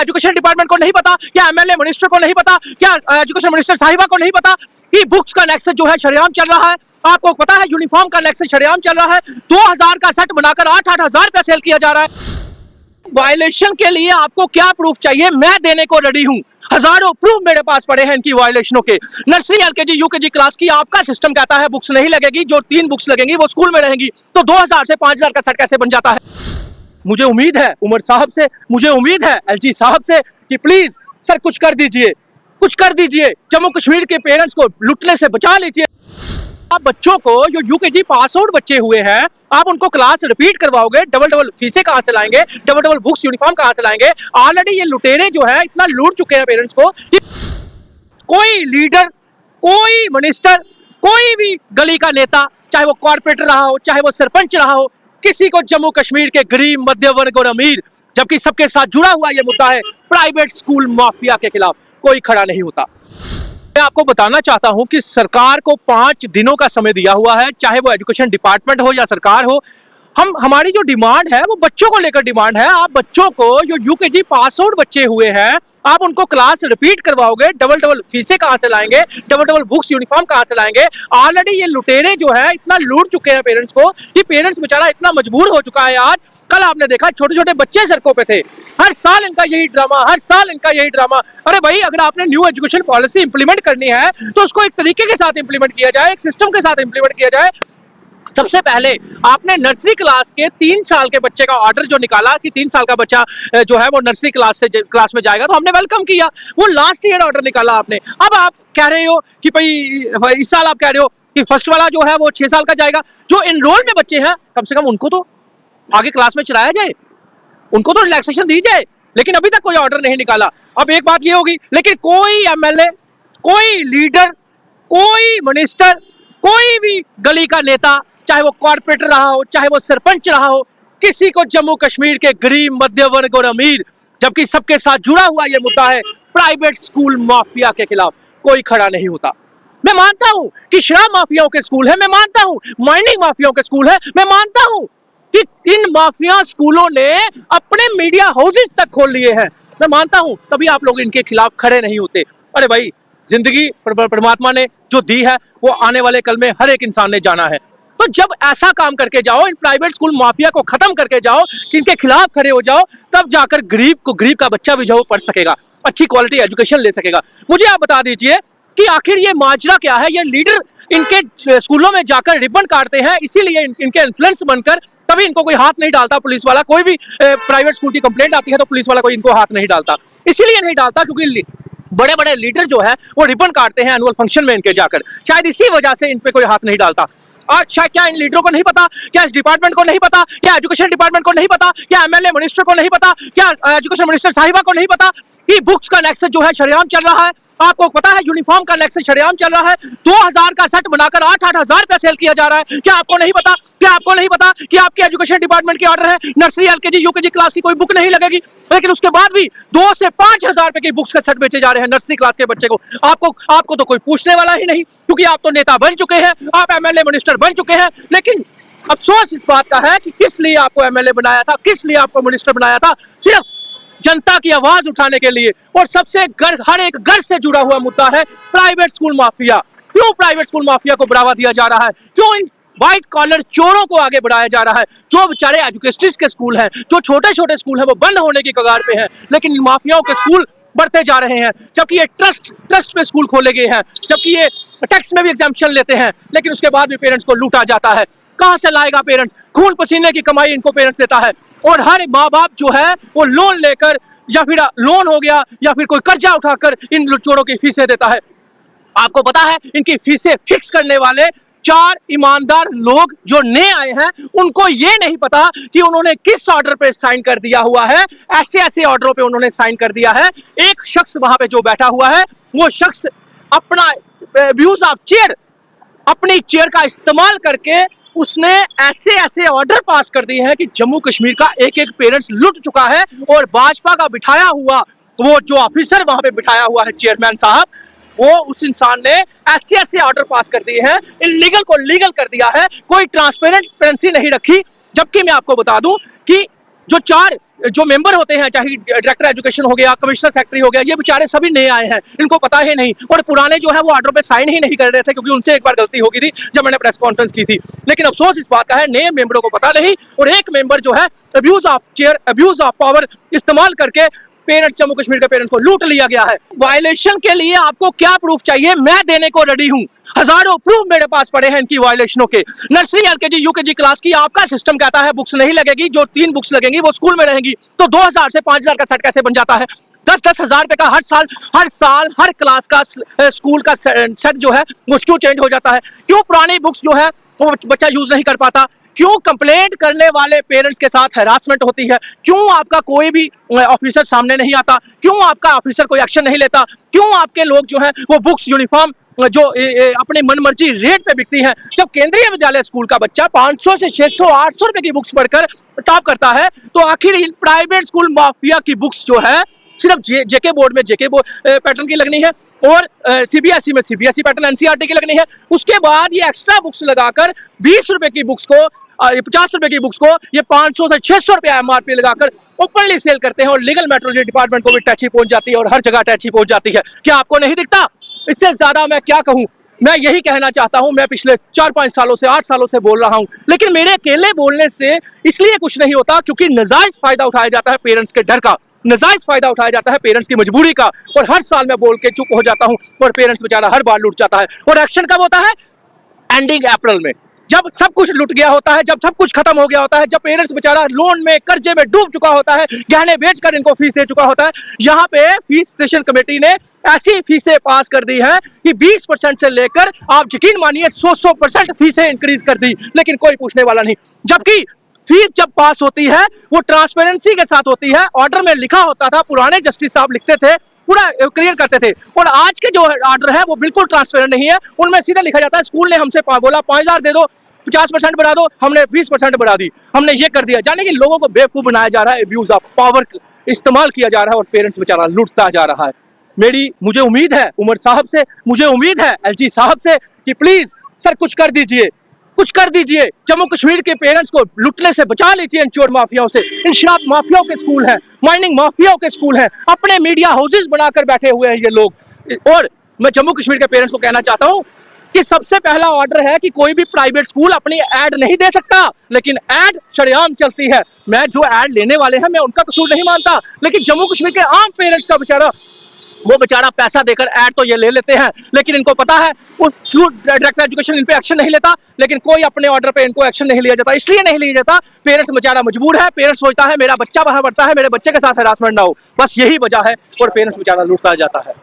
Education department को नहीं पता? क्या एमएलए मिनिस्टर को नहीं पता? क्या एजुकेशन मिनिस्टर साहिबा को नहीं पता कि बुक्स का नेक्सस जो है शरेआम चल रहा है? आपको पता है यूनिफॉर्म का नेक्सस शरेआम चल रहा है? 2000 का सेट बनाकर 8-8 हजार रुपया सेल किया जा रहा है। वायलेशन के लिए आपको क्या प्रूफ चाहिए? मैं देने को रेडी हूं। हजारों प्रूफ मेरे पास पड़े हैं इनकी वायलेशनों के। नर्सरी, एलकेजी, यूकेजी क्लास की आपका सिस्टम कहता है बुक्स नहीं लगेगी, जो 3 बुक्स लगेंगी वो स्कूल में रहेंगी, तो 2000 से 5000 का सेट कैसे बन जाता है? मुझे उम्मीद है उमर साहब से, मुझे उम्मीद है एलजी साहब से कि प्लीज सर कुछ कर दीजिए, कुछ कर दीजिए। जम्मू कश्मीर के पेरेंट्स को लुटने से बचा लीजिए। आप बच्चों को जो यूकेजी पास आउट बच्चे हुए हैं, आप उनको क्लास रिपीट करवाओगे? डबल फीसें कहां से लाएंगे? डबल बुक्स यूनिफॉर्म कहां से लाएंगे? ऑलरेडी ये लुटेरे जो है इतना लूट चुके हैं पेरेंट्स को। कोई लीडर, कोई मिनिस्टर, कोई भी गली का नेता, चाहे वो कॉर्पोरेटर रहा हो, चाहे वो सरपंच रहा हो, किसी को जम्मू कश्मीर के गरीब, मध्य वर्ग और अमीर, जबकि सबके साथ जुड़ा हुआ ये मुद्दा है प्राइवेट स्कूल माफिया के खिलाफ, कोई खड़ा नहीं होता। मैं आपको बताना चाहता हूं कि सरकार को 5 दिनों का समय दिया हुआ है, चाहे वो एजुकेशन डिपार्टमेंट हो या सरकार हो। हमारी जो डिमांड है वो बच्चों को लेकर डिमांड है। आप बच्चों को जो यूकेजी पास आउट बच्चे हुए हैं, आप उनको क्लास रिपीट करवाओगे? डबल फीसें कहां से लाएंगे? डबल बुक्स यूनिफॉर्म कहां से लाएंगे? ऑलरेडी ये लुटेरे जो है इतना लूट चुके हैं पेरेंट्स को कि पेरेंट्स बेचारा इतना मजबूर हो चुका है। आज कल आपने देखा छोटे छोटे बच्चे सड़कों पे थे। हर साल इनका यही ड्रामा, हर साल इनका यही ड्रामा। अरे भाई, अगर आपने न्यू एजुकेशन पॉलिसी इंप्लीमेंट करनी है तो उसको एक तरीके के साथ इंप्लीमेंट किया जाए, एक सिस्टम के साथ इंप्लीमेंट किया जाए। सबसे पहले आपने नर्सरी क्लास के 3 साल के बच्चे का ऑर्डर जो निकाला कि 3 साल का बच्चा जो है वो नर्सरी क्लास में जाएगा, तो हमने वेलकम किया। वो लास्ट ईयर ऑर्डर निकाला आपने। अब आप कह रहे हो कि भाई इस साल आप कह रहे हो कि फर्स्ट वाला जो है वो 6 साल का जाएगा। जो एनरोल में बच्चे हैं, कम से कम उनको तो आगे क्लास में चलाया जाए, उनको तो रिलैक्सेशन दी जाए। लेकिन अभी तक कोई ऑर्डर नहीं निकाला। अब एक बात ये होगी, लेकिन कोई एमएलए, कोई लीडर, कोई मिनिस्टर, कोई भी गली का नेता, चाहे वो कॉर्पोरेटर रहा हो, चाहे वो सरपंच रहा हो, किसी को जम्मू कश्मीर के गरीब, मध्य वर्ग और अमीर, जबकि सबके साथ जुड़ा हुआ यह मुद्दा है प्राइवेट स्कूल माफिया के खिलाफ, कोई खड़ा नहीं होता। मैं मानता हूं कि शराब माफियाओं के स्कूल है, मैं मानता हूं माइनिंग माफियाओं के स्कूल है, मैं मानता हूं कि इन माफिया स्कूलों ने अपने मीडिया हाउसेस तक खोल लिए हैं, मैं मानता हूं, तभी आप लोग इनके खिलाफ खड़े नहीं होते। अरे भाई, जिंदगी परमात्मा ने जो दी है वो आने वाले कल में हर एक इंसान ने जाना है। तो जब ऐसा काम करके जाओ, इन प्राइवेट स्कूल माफिया को खत्म करके जाओ, इनके खिलाफ खड़े हो जाओ, तब जाकर गरीब का बच्चा भी जो पढ़ सकेगा, अच्छी क्वालिटी एजुकेशन ले सकेगा। मुझे आप बता दीजिए कि आखिर ये माजरा क्या है? ये लीडर इनके स्कूलों में जाकर रिबन काटते हैं, इसीलिए इनके इन्फ्लुएंस बनकर तभी इनको कोई हाथ नहीं डालता। पुलिस वाला, कोई भी प्राइवेट स्कूल की कंप्लेंट आती है तो पुलिस वाला कोई इनको हाथ नहीं डालता। इसीलिए नहीं डालता क्योंकि बड़े बड़े लीडर जो है वो रिबन काटते हैं एनुअल फंक्शन में इनके जाकर, शायद इसी वजह से इन पे कोई हाथ नहीं डालता। और शायद क्या इन लीडरों को नहीं पता? क्या इस डिपार्टमेंट को नहीं पता? क्या एजुकेशन डिपार्टमेंट को नहीं पता? क्या एमएलए मिनिस्टर को नहीं पता? क्या एजुकेशन मिनिस्टर साहिबा को नहीं पता कि बुक्स का नेक्सस जो है शरेआम चल रहा है? आपको पता है यूनिफॉर्म का नेक्सस शरेआम चल रहा है? 2000 का सेट बनाकर 8-8 हजार रुपया सेल किया जा रहा है। क्या आपको नहीं पता? क्या आपको नहीं पता कि आपके एजुकेशन डिपार्टमेंट के ऑर्डर है नर्सरी, एलकेजी, यूकेजी क्लास की कोई बुक नहीं लगेगी, लेकिन उसके बाद भी 2 से 5 हजार रुपए की बुक्स का सेट बेचे जा रहे हैं नर्सरी क्लास के बच्चे को। आपको तो कोई पूछने वाला ही नहीं, क्योंकि आप तो नेता बन चुके हैं, आप एमएलए मिनिस्टर बन चुके हैं। लेकिन अफसोस इस बात का है कि किस लिए आपको एमएलए बनाया था, किस लिए आपको मिनिस्टर बनाया था? सिर्फ जनता की आवाज उठाने के लिए। और सबसे हर एक घर से जुड़ा हुआ मुद्दा है प्राइवेट स्कूल माफिया। क्यों प्राइवेट स्कूल माफिया को बढ़ावा दिया जा रहा है? क्यों इन व्हाइट कॉलर चोरों को आगे बढ़ाया जा रहा है? जो बेचारे एजुकेशनिस्ट के स्कूल हैं, जो छोटे छोटे स्कूल हैं, वो बंद होने की कगार पे हैं, लेकिन इन माफियाओं के स्कूल बढ़ते जा रहे हैं। जबकि ये ट्रस्ट पे स्कूल खोले गए हैं, जबकि ये टैक्स में भी एग्जाम्पशन लेते हैं, लेकिन उसके बाद भी पेरेंट्स को लूटा जाता है। कहां से लाएगा पेरेंट्स? खून पसीने की कमाई इनको पेरेंट्स देता है। और हर माँ बाप जो है वो लोन लेकर, या फिर लोन हो गया या फिर कोई कर्जा उठाकर इन लुटेरों की फीसें देता है। आपको पता है इनकी फीसें फिक्स करने वाले 4 ईमानदार लोग जो नए आए हैं, उनको ये नहीं पता कि उन्होंने किस ऑर्डर पे साइन कर दिया हुआ है। ऐसे ऐसे ऑर्डरों पे उन्होंने साइन कर दिया है। एक शख्स वहां पे जो बैठा हुआ है, वो शख्स अपना अब्यूज ऑफ चेयर, अपनी चेयर का इस्तेमाल करके उसने ऐसे ऐसे ऑर्डर पास कर दिए हैं कि जम्मू कश्मीर का एक एक पेरेंट्स लुट चुका है। और भाजपा का बिठाया हुआ वो जो ऑफिसर वहां पे बिठाया हुआ है, चेयरमैन साहब, वो उस इंसान ने ऐसे ऐसे ऑर्डर पास कर दिए हैं, इलीगल को लीगल कर दिया है, कोई ट्रांसपेरेंसी नहीं रखी। जबकि मैं आपको बता दूं कि जो 4 जो मेंबर होते हैं, चाहे डायरेक्टर एजुकेशन हो गया, कमिश्नर सेक्रेटरी हो गया, ये बेचारे सभी नए आए हैं, इनको पता ही नहीं, और पुराने जो है वो ऑर्डर पे साइन ही नहीं कर रहे थे, क्योंकि उनसे एक बार गलती हो गई थी जब मैंने प्रेस कॉन्फ्रेंस की थी। लेकिन अफसोस इस बात का है, नए मेंबरों को पता नहीं, और एक मेंबर जो है abuse of chair, abuse of power इस्तेमाल करके पेरेंट्स, जम्मू कश्मीर के पेरेंट्स को लूट लिया गया है। वायलेशन के लिए आपको क्या प्रूफ चाहिए, मैं देने को रेडी हूं। हजारों प्रूफ मेरे पास पड़े हैं इनकी वायलेशनों के। नर्सरी, एलकेजी, यूकेजी क्लास की आपका सिस्टम कहता है बुक्स नहीं लगेगी, जो 3 बुक्स लगेंगी वो स्कूल में रहेंगी, तो 2000 से 5000 का सेट कैसे बन जाता है? 10-10 हजार रुपए का हर साल हर क्लास का स्कूल का सेट जो है वो क्यों चेंज हो जाता है? क्यों पुरानी बुक्स जो है वो बच्चा यूज नहीं कर पाता? क्यों कंप्लेंट करने वाले पेरेंट्स के साथ हैरासमेंट होती है? क्यों आपका कोई भी ऑफिसर सामने नहीं आता? क्यों आपका ऑफिसर कोई एक्शन नहीं लेता? क्यों आपके लोग जो है वो बुक्स, यूनिफॉर्म जो अपने मनमर्जी रेट पे बिकती है? जब केंद्रीय विद्यालय स्कूल का बच्चा 500 से 600 800 रुपए की बुक्स पढ़कर टॉप करता है, तो आखिर प्राइवेट स्कूल माफिया की बुक्स जो है सिर्फ जेके बोर्ड में जेके पैटर्न की लगनी है, और सीबीएसई में सीबीएसई पैटर्न, एनसीईआरटी की लगनी है। उसके बाद ये एक्स्ट्रा बुक्स लगाकर 20 रुपए की बुक्स को, 50 रुपए की बुक्स को ये 500 से 600 रुपया एमआरपी लगाकर ओपनली सेल करते हैं, और लीगल मेट्रोलॉजी डिपार्टमेंट को भी टैक्सी पहुंच जाती है, और हर जगह टैक्सी पहुंच जाती है। क्या आपको नहीं दिखता? इससे ज्यादा मैं क्या कहूं? मैं यही कहना चाहता हूं, मैं पिछले 4-5 सालों से, 8 सालों से बोल रहा हूं, लेकिन मेरे अकेले बोलने से इसलिए कुछ नहीं होता, क्योंकि नाजायज फायदा उठाया जाता है पेरेंट्स के डर का, नाजायज फायदा उठाया जाता है पेरेंट्स की मजबूरी का, और हर साल मैं बोल के चुप हो जाता हूं, और पेरेंट्स बेचारा हर बार लूट जाता है। और एक्शन कब होता है? एंडिंग अप्रैल में, जब सब कुछ लुट गया होता है, जब सब कुछ खत्म हो गया होता है, जब पेरेंट्स बेचारा लोन में, कर्जे में डूब चुका होता है, गहने बेचकर इनको फीस दे चुका होता है। यहाँ पे फीस स्टेशन कमेटी ने ऐसी फीसें पास कर दी है कि 20% से लेकर आप यकीन मानिए 100% फीसें इंक्रीज कर दी, लेकिन कोई पूछने वाला नहीं। जबकि फीस जब पास होती है वो ट्रांसपेरेंसी के साथ होती है, ऑर्डर में लिखा होता था, पुराने जस्टिस साहब लिखते थे, पूरा क्लियर करते थे, और आज के जो ऑर्डर है वो बिल्कुल ट्रांसपेरेंट नहीं है। उनमें सीधे लिखा जाता है, स्कूल ने हमसे बोला 5000 दे दो, 50% बढ़ा दो, हमने 20% बढ़ा दी, हमने ये कर दिया। यानी कि लोगों को बेवकूफ बनाया जा रहा है, अब्यूज ऑफ पावर इस्तेमाल किया जा रहा है, और पेरेंट्स बेचारा लूटता जा रहा है। मुझे उम्मीद है उमर साहब से, मुझे उम्मीद है एलजी साहब से कि प्लीज सर कुछ कर दीजिए, कुछ कर दीजिए। जम्मू कश्मीर के पेरेंट्स को लुटने से बचा लीजिए इन चोर माफियाओं से। इन शराब माफियाओं के स्कूल हैं, माइनिंग माफियाओं के स्कूल हैं, अपने मीडिया हाउसेज बनाकर बैठे हुए हैं ये लोग। और मैं जम्मू कश्मीर के पेरेंट्स को कहना चाहता हूं कि सबसे पहला ऑर्डर है कि कोई भी प्राइवेट स्कूल अपनी ऐड नहीं दे सकता, लेकिन ऐड शरेआम चलती है। मैं जो ऐड लेने वाले हैं मैं उनका कसूर नहीं मानता, लेकिन जम्मू कश्मीर के आम पेरेंट्स का वो बेचारा पैसा देकर ऐड तो ये ले लेते हैं, लेकिन इनको पता है क्यों डायरेक्टर एजुकेशन इन पे एक्शन नहीं लेता, लेकिन कोई अपने ऑर्डर पे इनको एक्शन नहीं लिया जाता। इसलिए नहीं लिया जाता, पेरेंट्स बेचारा मजबूर है, पेरेंट्स सोचता है मेरा बच्चा बाहर बढ़ता है, मेरे बच्चे के साथ हरासमेंट ना हो, बस यही वजह है, और पेरेंट्स बेचारा लूटता जाता है।